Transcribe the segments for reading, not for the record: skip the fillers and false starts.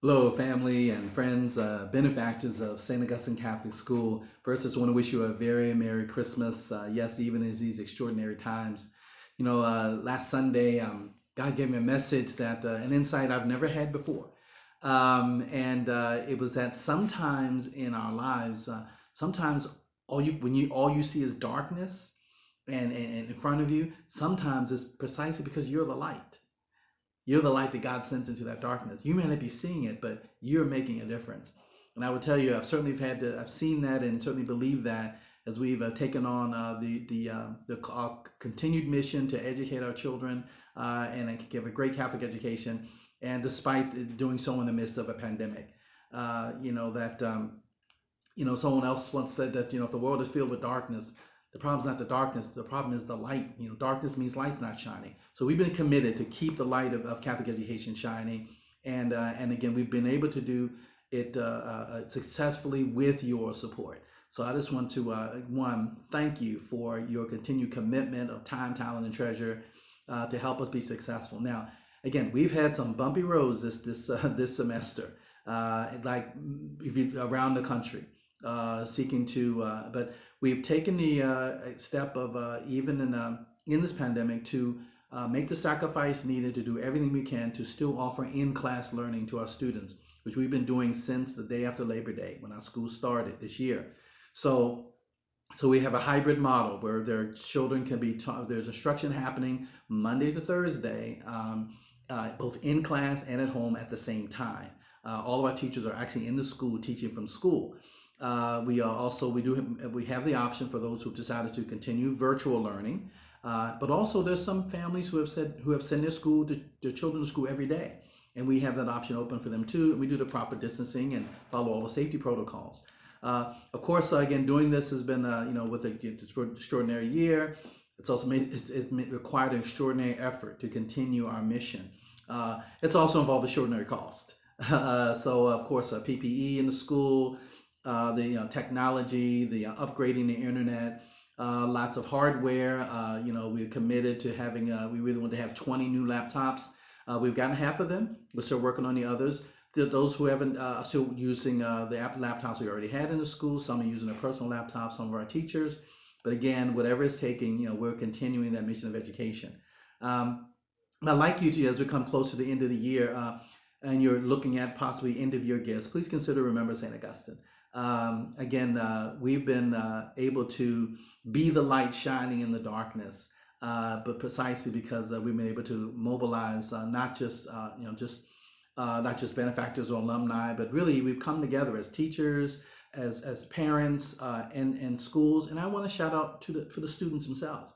Hello, family and friends, benefactors of St. Augustine Catholic School. First, I just want to wish you a very Merry Christmas. Yes, even in these extraordinary times. Last Sunday, God gave me a message that an insight I've never had before. And it was that sometimes in our lives, sometimes all you see is darkness and in front of you, sometimes it's precisely because you're the light. You're the light that God sends into that darkness. You may not be seeing it, but you're making a difference. And I would tell you, I've seen that, and certainly believe that as we've taken on the continued mission to educate our children and give a great Catholic education, and despite doing so in the midst of a pandemic, someone else once said that if the world is filled with darkness, the problem is not the darkness. The problem is the light. Darkness means light's not shining. So we've been committed to keep the light of Catholic education shining, and again, we've been able to do it successfully with your support. So I just want to one, thank you for your continued commitment of time, talent, and treasure to help us be successful. Now, again, we've had some bumpy roads this semester, like if you around the country, seeking to, but we've taken the step of even in this pandemic to make the sacrifice needed to do everything we can to still offer in-class learning to our students, which we've been doing since the day after Labor Day when our school started this year. So we have a hybrid model where their children can be taught. There's instruction happening Monday to Thursday, both in class and at home at the same time. All of our teachers are actually in the school teaching from school. We have the option for those who've decided to continue virtual learning, but also there's some families who have sent their children to school every day, and we have that option open for them too. And we do the proper distancing and follow all the safety protocols. Of course, again, doing this has been with an extraordinary year. It's required an extraordinary effort to continue our mission. It's also involved extraordinary cost. So of course, PPE in the school, the technology, the upgrading the internet, lots of hardware. We're committed to having. We really want to have 20 new laptops. We've gotten half of them. We're still working on the others. Those who haven't are still using the laptops we already had in the school. Some are using their personal laptops. Some of our teachers. But again, whatever it's taking, we're continuing that mission of education. I'd like you to, as we come close to the end of the year, and you're looking at possibly end of year gifts, please consider Remember St. Augustine. We've been able to be the light shining in the darkness, but precisely because we've been able to mobilize not just benefactors or alumni, but really we've come together as teachers, as parents, and schools. And I want to shout out for the students themselves.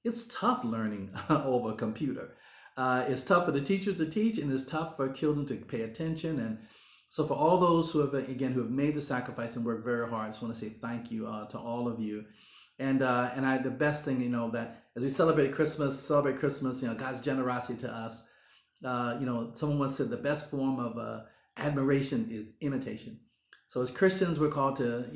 It's tough learning over a computer. It's tough for the teachers to teach, and it's tough for children to pay attention. And so for all those who have made the sacrifice and worked very hard, I just want to say thank you to all of you. And the best thing, that as we celebrate Christmas, God's generosity to us. Someone once said the best form of admiration is imitation. So as Christians, we're called to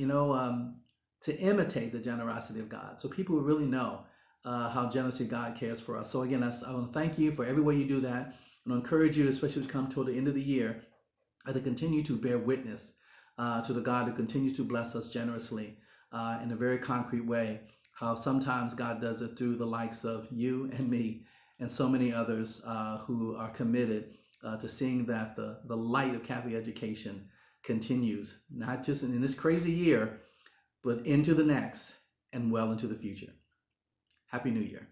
imitate the generosity of God. So people will really know how generously God cares for us. So again, I want to thank you for every way you do that. And I encourage you, especially as we come toward the end of the year, to continue to bear witness to the God who continues to bless us generously in a very concrete way. How sometimes God does it through the likes of you and me and so many others who are committed to seeing that the light of Catholic education continues, not just in this crazy year, but into the next and well into the future. Happy New Year.